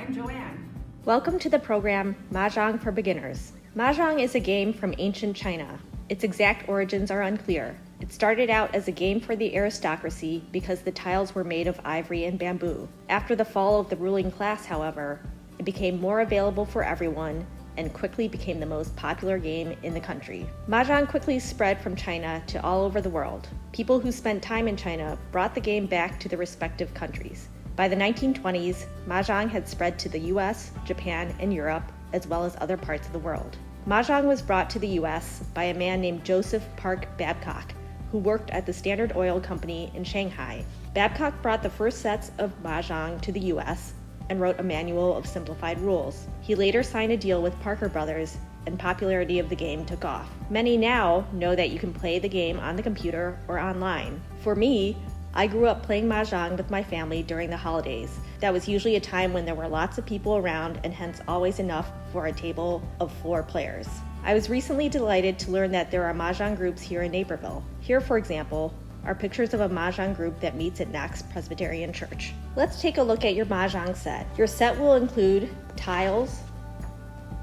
I'm Joanne. Welcome to the program Mahjong for Beginners. Mahjong is a game from ancient China. Its exact origins are unclear. It started out as a game for the aristocracy because the tiles were made of ivory and bamboo. After the fall of the ruling class, however, it became more available for everyone and quickly became the most popular game in the country. Mahjong quickly spread from China to all over the world. People who spent time in China brought the game back to the respective countries. By the 1920s, Mahjong had spread to the US, Japan, and Europe, as well as other parts of the world. Mahjong was brought to the US by a man named Joseph Park Babcock, who worked at the Standard Oil Company in Shanghai. Babcock brought the first sets of Mahjong to the US and wrote a manual of simplified rules. He later signed a deal with Parker Brothers, and popularity of the game took off. Many now know that you can play the game on the computer or online. For me, I grew up playing Mahjong with my family during the holidays. That was usually a time when there were lots of people around and hence always enough for a table of 4 players. I was recently delighted to learn that there are Mahjong groups here in Naperville. Here, for example, are pictures of a Mahjong group that meets at Knox Presbyterian Church. Let's take a look at your Mahjong set. Your set will include tiles,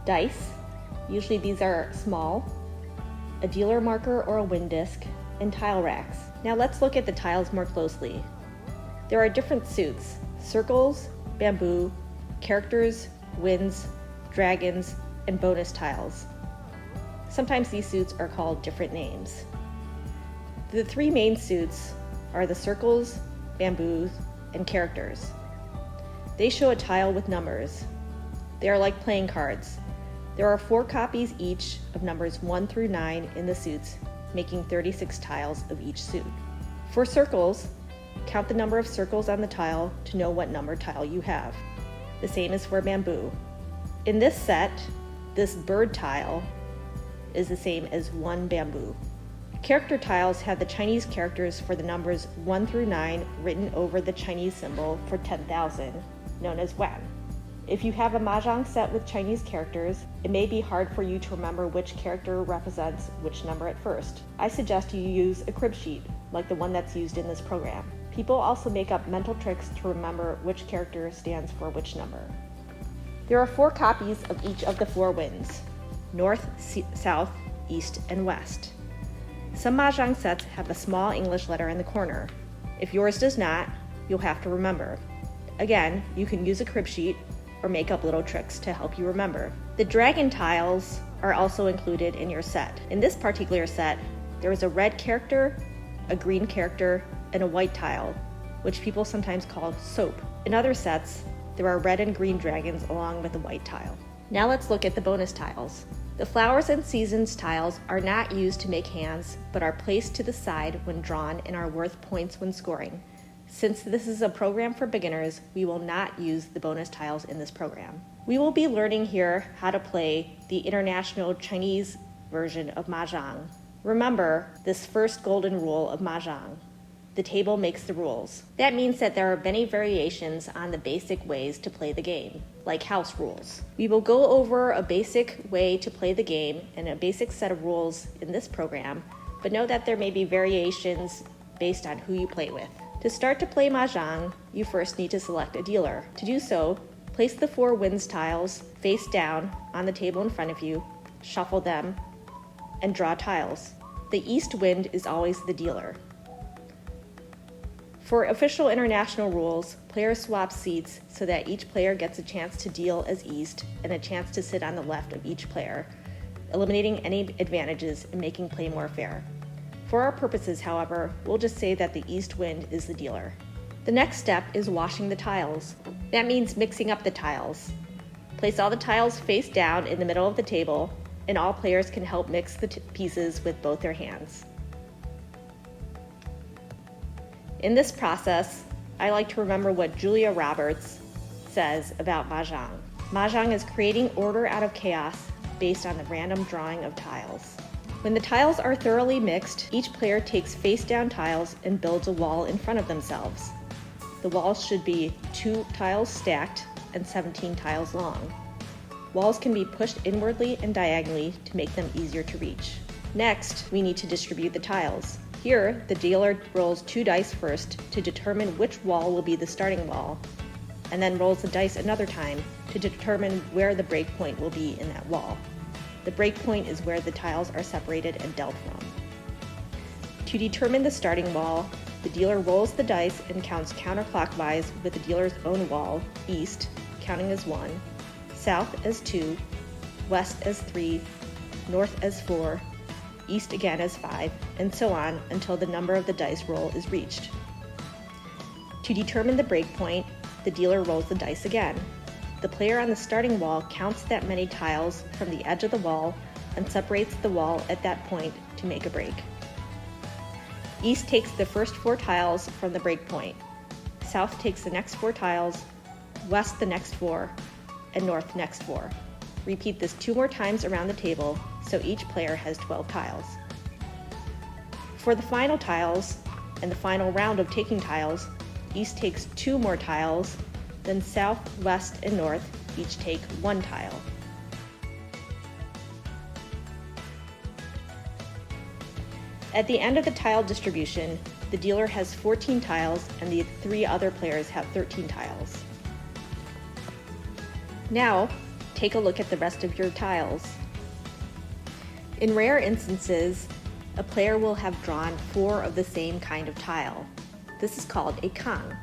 dice, usually these are small, a dealer marker or a win disc, and tile racks. Now let's look at the tiles more closely. There are different suits: circles, bamboo, characters, winds, dragons, and bonus tiles. Sometimes these suits are called different names. The 3 main suits are the circles, bamboos, and characters. They show a tile with numbers. They are like playing cards. There are 4 copies each of numbers 1 through 9 in the suits, making 36 tiles of each suit. For circles, count the number of circles on the tile to know what number tile you have. The same is for bamboo. In this set, this bird tile is the same as 1 bamboo. Character tiles have the Chinese characters for the numbers 1 through 9 written over the Chinese symbol for 10,000, known as yuan. If you have a Mahjong set with Chinese characters, it may be hard for you to remember which character represents which number at first. I suggest you use a crib sheet, like the one that's used in this program. People also make up mental tricks to remember which character stands for which number. There are 4 copies of each of the 4 winds: north, south, east, and west. Some Mahjong sets have a small English letter in the corner. If yours does not, you'll have to remember. Again, you can use a crib sheet or make up little tricks to help you remember. The dragon tiles are also included in your set. In this particular set, there is a red character, a green character, and a white tile, which people sometimes call soap. In other sets, there are red and green dragons along with a white tile. Now let's look at the bonus tiles. The flowers and seasons tiles are not used to make hands, but are placed to the side when drawn and are worth points when scoring. Since this is a program for beginners, we will not use the bonus tiles in this program. We will be learning here how to play the international Chinese version of Mahjong. Remember this first golden rule of Mahjong: the table makes the rules. That means that there are many variations on the basic ways to play the game, like house rules. We will go over a basic way to play the game and a basic set of rules in this program, but know that there may be variations based on who you play with. To start to play Mahjong, you first need to select a dealer. To do so, place the 4 winds tiles face down on the table in front of you, shuffle them, and draw tiles. The east wind is always the dealer. For official international rules, players swap seats so that each player gets a chance to deal as east and a chance to sit on the left of each player, eliminating any advantages and making play more fair. For our purposes, however, we'll just say that the east wind is the dealer. The next step is washing the tiles. That means mixing up the tiles. Place all the tiles face down in the middle of the table, and all players can help mix the pieces with both their hands. In this process, I like to remember what Julia Roberts says about Mahjong. Mahjong is creating order out of chaos based on the random drawing of tiles. When the tiles are thoroughly mixed, each player takes face-down tiles and builds a wall in front of themselves. The walls should be 2 tiles stacked and 17 tiles long. Walls can be pushed inwardly and diagonally to make them easier to reach. Next, we need to distribute the tiles. Here, the dealer rolls 2 dice first to determine which wall will be the starting wall, and then rolls the dice another time to determine where the break point will be in that wall. The break point is where the tiles are separated and dealt from. To determine the starting wall, the dealer rolls the dice and counts counterclockwise with the dealer's own wall, east, counting as 1, south as 2, west as 3, north as 4, east again as 5, and so on until the number of the dice roll is reached. To determine the break point, the dealer rolls the dice again. The player on the starting wall counts that many tiles from the edge of the wall and separates the wall at that point to make a break. East takes the first 4 tiles from the break point. South takes the next 4 tiles, west the next 4, and north the next 4. Repeat this 2 more times around the table, so each player has 12 tiles. For the final tiles and the final round of taking tiles, East takes 2 more tiles, then south, west, and north each take 1 tile. At the end of the tile distribution, the dealer has 14 tiles and the 3 other players have 13 tiles. Now, take a look at the rest of your tiles. In rare instances, a player will have drawn 4 of the same kind of tile. This is called a kang.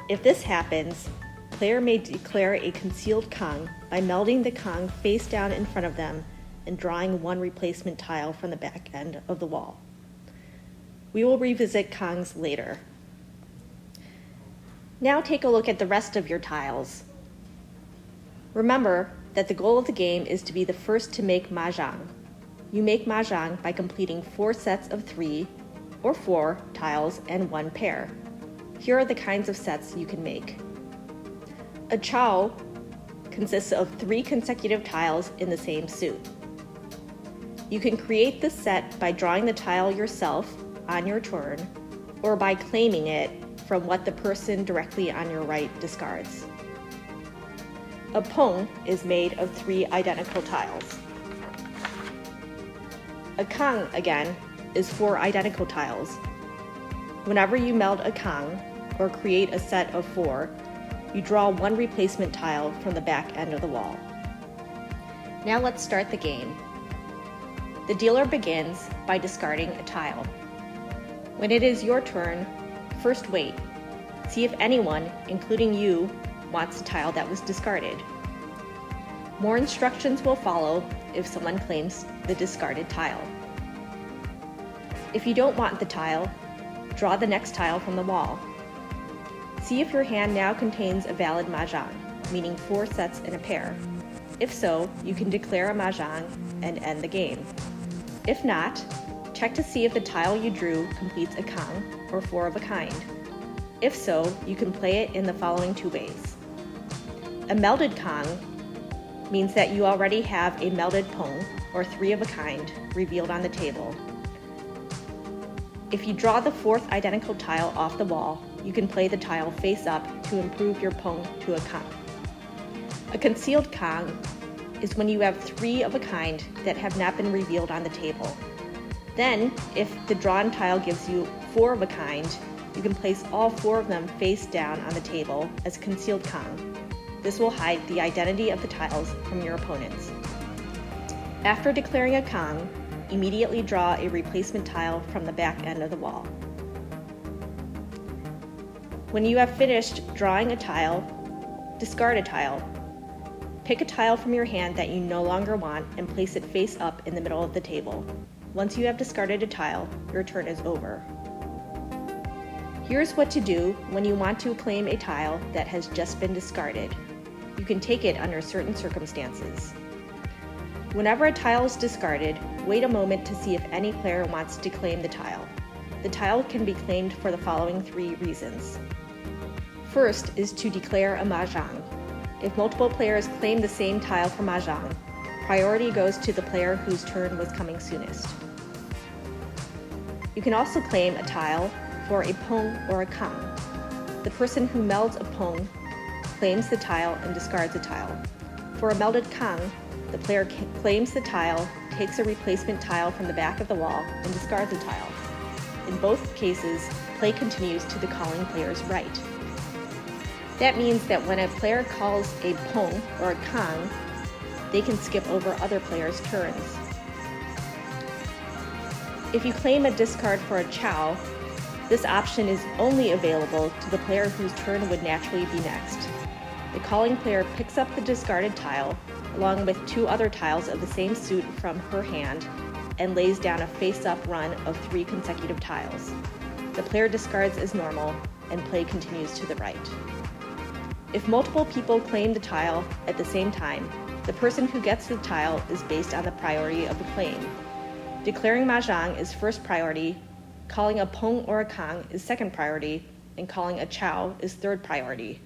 If this happens, player may declare a concealed kang by melding the kang face down in front of them and drawing 1 replacement tile from the back end of the wall. We will revisit kangs later. Now take a look at the rest of your tiles. Remember that the goal of the game is to be the first to make Mahjong. You make Mahjong by completing 4 sets of 3 or 4 tiles and 1 pair. Here are the kinds of sets you can make. A chow consists of 3 consecutive tiles in the same suit. You can create this set by drawing the tile yourself on your turn or by claiming it from what the person directly on your right discards. A pong is made of 3 identical tiles. A kang, again, is 4 identical tiles. Whenever you meld a kang, or create a set of 4, you draw 1 replacement tile from the back end of the wall. Now let's start the game. The dealer begins by discarding a tile. When it is your turn, first wait. See if anyone, including you, wants the tile that was discarded. More instructions will follow if someone claims the discarded tile. If you don't want the tile, draw the next tile from the wall. See if your hand now contains a valid Mahjong, meaning 4 sets in a pair. If so, you can declare a Mahjong and end the game. If not, check to see if the tile you drew completes a kang or 4 of a kind. If so, you can play it in the following 2 ways. A melded kang means that you already have a melded pong or 3 of a kind revealed on the table. If you draw the 4th identical tile off the wall, you can play the tile face up to improve your pong to a kang. A concealed kang is when you have 3 of a kind that have not been revealed on the table. Then, if the drawn tile gives you 4 of a kind, you can place all 4 of them face down on the table as a concealed kang. This will hide the identity of the tiles from your opponents. After declaring a kang, immediately draw a replacement tile from the back end of the wall. When you have finished drawing a tile, discard a tile. Pick a tile from your hand that you no longer want and place it face up in the middle of the table. Once you have discarded a tile, your turn is over. Here's what to do when you want to claim a tile that has just been discarded. You can take it under certain circumstances. Whenever a tile is discarded, wait a moment to see if any player wants to claim the tile. The tile can be claimed for the following 3 reasons. First is to declare a Mahjong. If multiple players claim the same tile for Mahjong, priority goes to the player whose turn was coming soonest. You can also claim a tile for a pong or a kang. The person who melds a pong claims the tile and discards a tile. For a melded kang, the player claims the tile, takes a replacement tile from the back of the wall, and discards a tile. In both cases, play continues to the calling player's right. That means that when a player calls a pong or a kang, they can skip over other players' turns. If you claim a discard for a chow, this option is only available to the player whose turn would naturally be next. The calling player picks up the discarded tile, along with 2 other tiles of the same suit from her hand, and lays down a face-up run of 3 consecutive tiles. The player discards as normal, and play continues to the right. If multiple people claim the tile at the same time, the person who gets the tile is based on the priority of the claim. Declaring Mahjong is first priority, calling a pong or a kang is second priority, and calling a chow is third priority.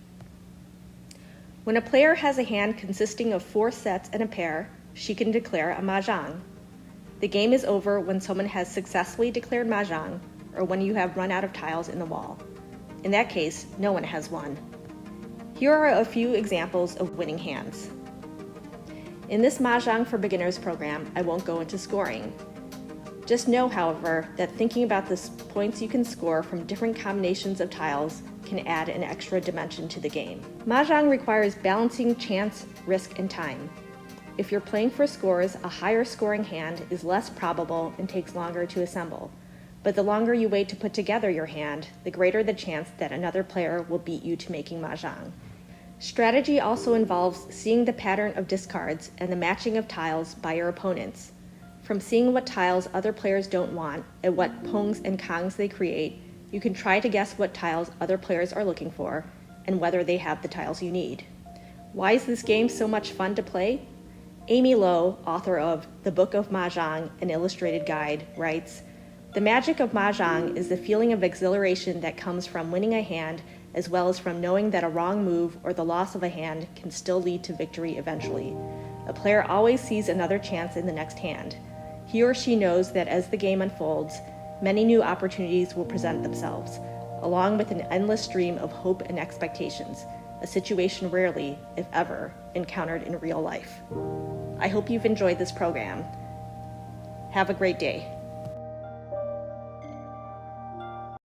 When a player has a hand consisting of 4 sets and a pair, she can declare a Mahjong. The game is over when someone has successfully declared Mahjong or when you have run out of tiles in the wall. In that case, no one has won. Here are a few examples of winning hands. In this Mahjong for Beginners program, I won't go into scoring. Just know, however, that thinking about the points you can score from different combinations of tiles can add an extra dimension to the game. Mahjong requires balancing chance, risk, and time. If you're playing for scores, a higher scoring hand is less probable and takes longer to assemble. But the longer you wait to put together your hand, the greater the chance that another player will beat you to making Mahjong. Strategy also involves seeing the pattern of discards and the matching of tiles by your opponents. From seeing what tiles other players don't want and what pongs and kangs they create, you can try to guess what tiles other players are looking for and whether they have the tiles you need. Why is this game so much fun to play? Amy Lowe, author of The Book of Mahjong, an illustrated guide, writes, "The magic of Mahjong is the feeling of exhilaration that comes from winning a hand as well as from knowing that a wrong move or the loss of a hand can still lead to victory eventually. A player always sees another chance in the next hand. He or she knows that as the game unfolds, many new opportunities will present themselves, along with an endless stream of hope and expectations, a situation rarely, if ever, encountered in real life." I hope you've enjoyed this program. Have a great day.